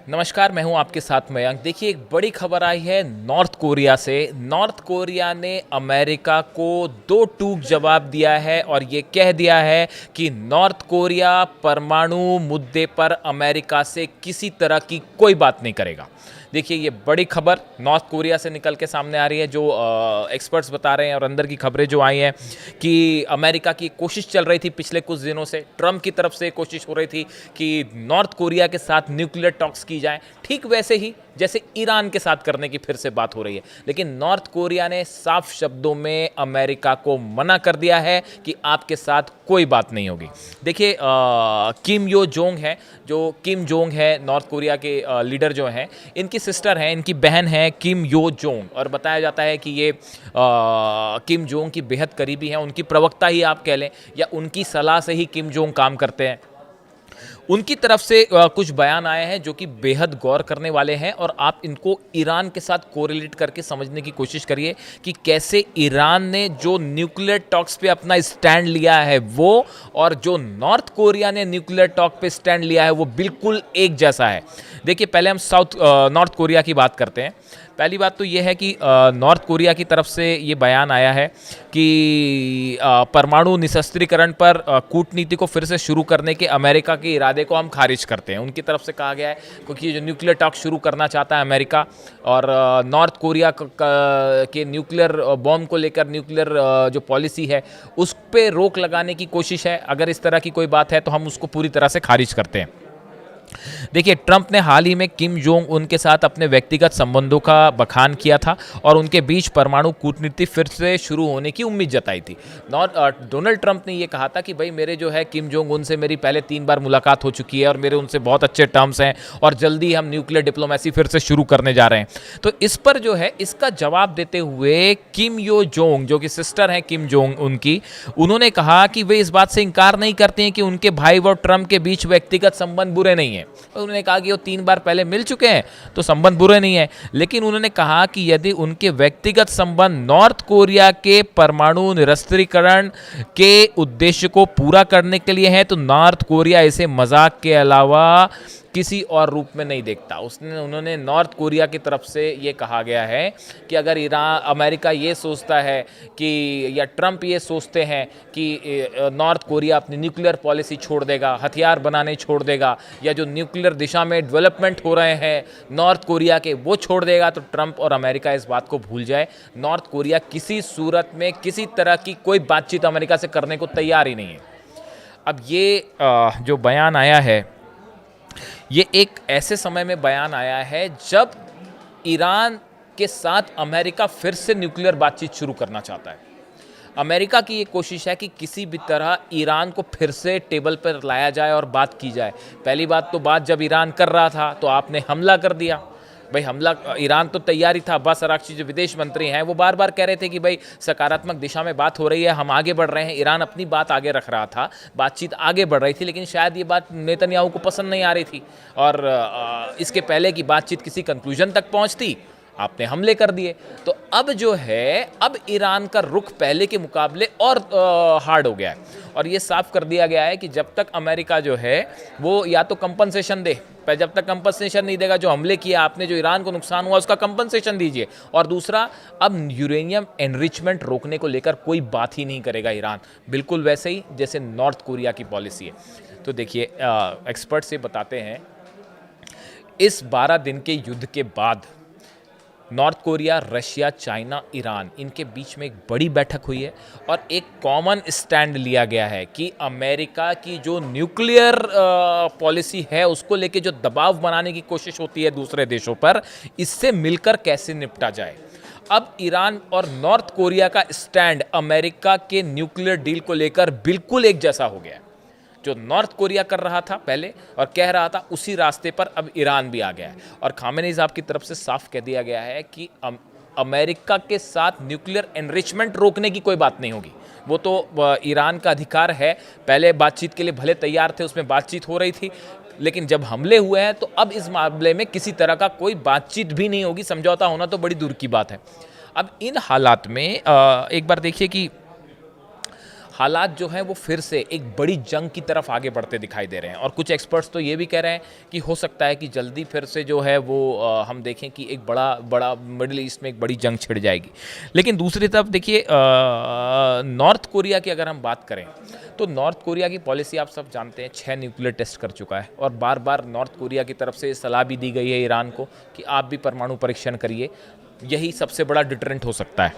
नमस्कार, मैं हूं आपके साथ मयंक। देखिए, एक बड़ी खबर आई है नॉर्थ कोरिया से। नॉर्थ कोरिया ने अमेरिका को दो टूक जवाब दिया है और ये कह दिया है कि नॉर्थ कोरिया परमाणु मुद्दे पर अमेरिका से किसी तरह की कोई बात नहीं करेगा। देखिए, ये बड़ी खबर नॉर्थ कोरिया से निकल के सामने आ रही है, जो एक्सपर्ट्स बता रहे हैं और अंदर की खबरें जो आई हैं कि अमेरिका की कोशिश चल रही थी पिछले कुछ दिनों से, ट्रंप की तरफ से कोशिश हो रही थी कि नॉर्थ कोरिया के साथ न्यूक्लियर टॉक्स की जाए, ठीक वैसे ही जैसे ईरान के साथ करने की फिर से बात हो रही है। लेकिन नॉर्थ कोरिया ने साफ शब्दों में अमेरिका को मना कर दिया है कि आपके साथ कोई बात नहीं होगी। देखिए, किम यो जोंग है, जो किम जोंग है नॉर्थ कोरिया के लीडर जो हैं, इनकी सिस्टर हैं, इनकी बहन है किम यो जोंग, और बताया जाता है कि ये किम जोंग की बेहद करीबी हैं, उनकी प्रवक्ता ही आप कह लें या उनकी सलाह से ही किम जोंग काम करते हैं। उनकी तरफ से कुछ बयान आए हैं जो कि बेहद गौर करने वाले हैं, और आप इनको ईरान के साथ कोरिलेट करके समझने की कोशिश करिए कि कैसे ईरान ने जो न्यूक्लियर टॉक्स पे अपना स्टैंड लिया है वो, और जो नॉर्थ कोरिया ने न्यूक्लियर टॉक पे स्टैंड लिया है वो बिल्कुल एक जैसा है। देखिए, पहले हम नॉर्थ कोरिया की बात करते हैं। पहली बात तो ये है कि नॉर्थ कोरिया की तरफ से ये बयान आया है कि परमाणु निशस्त्रीकरण पर कूटनीति को फिर से शुरू करने के अमेरिका के इरादे को हम खारिज करते हैं। उनकी तरफ से कहा गया है क्योंकि जो न्यूक्लियर टॉक शुरू करना चाहता है अमेरिका, और नॉर्थ कोरिया के न्यूक्लियर बॉम्ब को लेकर न्यूक्लियर जो पॉलिसी है उस पर रोक लगाने की कोशिश है। अगर इस तरह की कोई बात है तो हम उसको पूरी तरह से खारिज करते हैं। देखिए, ट्रंप ने हाल ही में किम जोंग उन के साथ अपने व्यक्तिगत संबंधों का बखान किया था और उनके बीच परमाणु कूटनीति फिर से शुरू होने की उम्मीद जताई थी। डोनाल्ड ट्रंप ने यह कहा था कि भाई, मेरे जो है किम जोंग उनसे मेरी पहले 3 बार मुलाकात हो चुकी है और मेरे उनसे बहुत अच्छे टर्म्स हैं और जल्दी हम न्यूक्लियर डिप्लोमेसी फिर से शुरू करने जा रहे हैं। तो इस पर जो है इसका जवाब देते हुए किम यो जोंग, जो कि सिस्टर हैं किम जोंग उनकी, उन्होंने कहा कि वे इस बात से इनकार नहीं करते हैं कि उनके भाई व ट्रंप के बीच व्यक्तिगत संबंध बुरे नहीं हैं। उन्होंने कहा कि वो 3 बार पहले मिल चुके हैं तो संबंध बुरे नहीं है, लेकिन उन्होंने कहा कि यदि उनके व्यक्तिगत संबंध नॉर्थ कोरिया के परमाणु निरस्त्रीकरण के उद्देश्य को पूरा करने के लिए है तो नॉर्थ कोरिया इसे मजाक के अलावा किसी और रूप में नहीं देखता। उन्होंने नॉर्थ कोरिया की तरफ से ये कहा गया है कि अगर अमेरिका ये सोचता है कि, या ट्रंप ये सोचते हैं कि नॉर्थ कोरिया अपनी न्यूक्लियर पॉलिसी छोड़ देगा, हथियार बनाने छोड़ देगा, या जो न्यूक्लियर दिशा में डेवलपमेंट हो रहे हैं नॉर्थ कोरिया के वो छोड़ देगा, तो ट्रंप और अमेरिका इस बात को भूल जाए। नॉर्थ कोरिया किसी सूरत में किसी तरह की कोई बातचीत अमेरिका से करने को तैयार ही नहीं है। अब ये जो बयान आया है, ये एक ऐसे समय में बयान आया है जब ईरान के साथ अमेरिका फिर से न्यूक्लियर बातचीत शुरू करना चाहता है। अमेरिका की ये कोशिश है कि किसी भी तरह ईरान को फिर से टेबल पर लाया जाए और बात की जाए। पहली बात तो बात जब ईरान कर रहा था तो आपने हमला कर दिया। भाई, हमला ईरान तो तैयारी था। अब्बास अराक्ची जो विदेश मंत्री हैं वो बार बार कह रहे थे कि भाई सकारात्मक दिशा में बात हो रही है, हम आगे बढ़ रहे हैं। ईरान अपनी बात आगे रख रहा था, बातचीत आगे बढ़ रही थी, लेकिन शायद ये बात नेतन्याहू को पसंद नहीं आ रही थी, और इसके पहले की बातचीत किसी कंक्लूजन तक पहुंचती, आपने हमले कर दिए। तो अब जो है, अब ईरान का रुख पहले के मुकाबले और हार्ड हो गया है, और ये साफ कर दिया गया है कि जब तक अमेरिका जो है वो या तो कंपनसेशन दे, पर जब तक कंपनसेशन नहीं देगा, जो हमले किया आपने, जो ईरान को नुकसान हुआ उसका कंपनसेशन दीजिए। और दूसरा, अब यूरेनियम एनरिचमेंट रोकने को लेकर कोई बात ही नहीं करेगा ईरान, बिल्कुल वैसे ही जैसे नॉर्थ कोरिया की पॉलिसी है। तो देखिए, एक्सपर्ट्स ये बताते हैं इस 12 दिन के युद्ध के बाद north Korea, Russia, China, Iran, इनके बीच में एक बड़ी बैठक हुई है और एक कॉमन स्टैंड लिया गया है कि अमेरिका की जो न्यूक्लियर पॉलिसी है उसको लेके जो दबाव बनाने की कोशिश होती है दूसरे देशों पर, इससे मिलकर कैसे निपटा जाए। अब ईरान और नॉर्थ कोरिया का स्टैंड अमेरिका के न्यूक्लियर डील को लेकर बिल्कुल एक जैसा हो गया है। जो नॉर्थ कोरिया कर रहा था पहले और कह रहा था, उसी रास्ते पर अब ईरान भी आ गया है, और खामेनी साहब की तरफ से साफ कह दिया गया है कि अमेरिका के साथ न्यूक्लियर एनरिचमेंट रोकने की कोई बात नहीं होगी। वो तो ईरान का अधिकार है, पहले बातचीत के लिए भले तैयार थे, उसमें बातचीत हो रही थी, लेकिन जब हमले हुए हैं तो अब इस मामले में किसी तरह का कोई बातचीत भी नहीं होगी। समझौता होना तो बड़ी दूर की बात है। अब इन हालात में एक बार देखिए कि हालात जो हैं वो फिर से एक बड़ी जंग की तरफ आगे बढ़ते दिखाई दे रहे हैं। और कुछ एक्सपर्ट्स तो ये भी कह रहे हैं कि हो सकता है कि जल्दी फिर से जो है वो हम देखें कि एक बड़ा बड़ा मिडिल ईस्ट में एक बड़ी जंग छिड़ जाएगी। लेकिन दूसरी तरफ देखिए, नॉर्थ कोरिया की अगर हम बात करें तो नॉर्थ कोरिया की पॉलिसी आप सब जानते हैं, 6 न्यूक्लियर टेस्ट कर चुका है और बार बार नॉर्थ कोरिया की तरफ से सलाह भी दी गई है ईरान को कि आप भी परमाणु परीक्षण करिए। यही सबसे बड़ा डिटरेंट हो सकता है।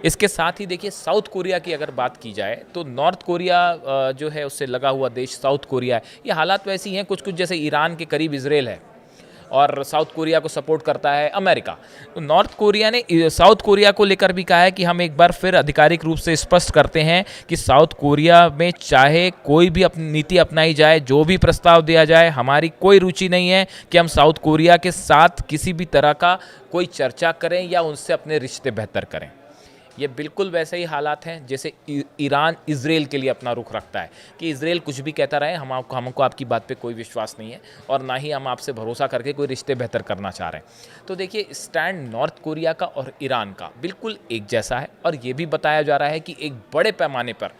इसके साथ ही देखिए, साउथ कोरिया की अगर बात की जाए तो नॉर्थ कोरिया जो है उससे लगा हुआ देश साउथ कोरिया है। ये हालात वैसी हैं कुछ कुछ जैसे ईरान के करीब इजराइल है और साउथ कोरिया को सपोर्ट करता है अमेरिका। तो नॉर्थ कोरिया ने साउथ कोरिया को लेकर भी कहा है कि हम एक बार फिर आधिकारिक रूप से स्पष्ट करते हैं कि साउथ कोरिया में चाहे कोई भी अपनी नीति अपनाई जाए, जो भी प्रस्ताव दिया जाए, हमारी कोई रुचि नहीं है कि हम साउथ कोरिया के साथ किसी भी तरह का कोई चर्चा करें या उनसे अपने रिश्ते बेहतर करें। ये बिल्कुल वैसे ही हालात हैं जैसे ईरान इजराइल के लिए अपना रुख रखता है कि इजराइल कुछ भी कहता रहे, हमको आपकी बात पे कोई विश्वास नहीं है और ना ही हम आपसे भरोसा करके कोई रिश्ते बेहतर करना चाह रहे हैं। तो देखिए, स्टैंड नॉर्थ कोरिया का और ईरान का बिल्कुल एक जैसा है और ये भी बताया जा रहा है कि एक बड़े पैमाने पर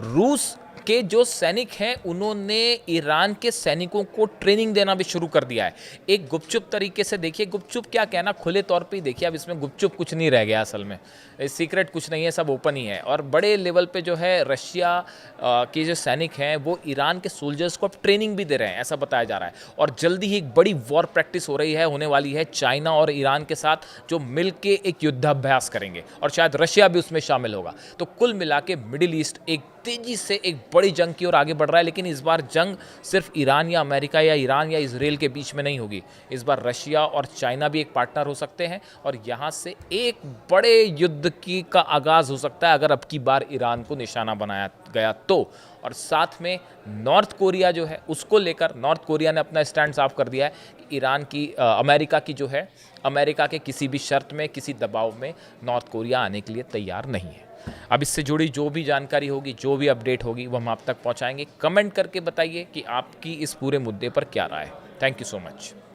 रूस के जो सैनिक हैं उन्होंने ईरान के सैनिकों को ट्रेनिंग देना भी शुरू कर दिया है। एक गुपचुप तरीके से, देखिए गुपचुप क्या कहना, खुले तौर पे ही देखिए, अब इसमें गुपचुप कुछ नहीं रह गया असल में, सीक्रेट कुछ नहीं है, सब ओपन ही है। और बड़े लेवल पे जो है रशिया के जो सैनिक हैं वो ईरान के सोल्जर्स को अब ट्रेनिंग भी दे रहे हैं, ऐसा बताया जा रहा है। और जल्दी ही एक बड़ी वॉर प्रैक्टिस हो रही है, होने वाली है चाइना और ईरान के साथ, जो मिल के एक युद्धाभ्यास करेंगे और शायद रशिया भी उसमें शामिल होगा। तो कुल मिला के मिडिल ईस्ट एक तेजी से एक बड़ी जंग की ओर आगे बढ़ रहा है। लेकिन इस बार जंग सिर्फ ईरान या अमेरिका या ईरान या इजराइल के बीच में नहीं होगी, इस बार रशिया और चाइना भी एक पार्टनर हो सकते हैं और यहाँ से एक बड़े युद्ध की का आगाज हो सकता है अगर अब की बार ईरान को निशाना बनाया गया तो। और साथ में नॉर्थ कोरिया जो है उसको लेकर नॉर्थ कोरिया ने अपना स्टैंड साफ कर दिया है कि ईरान की अमेरिका की जो है, अमेरिका के किसी भी शर्त में, किसी दबाव में नॉर्थ कोरिया आने के लिए तैयार नहीं है। अब इससे जुड़ी जो भी जानकारी होगी, जो भी अपडेट होगी, वो हम आप तक पहुंचाएंगे। कमेंट करके बताइए कि आपकी इस पूरे मुद्दे पर क्या राय है। Thank you so much.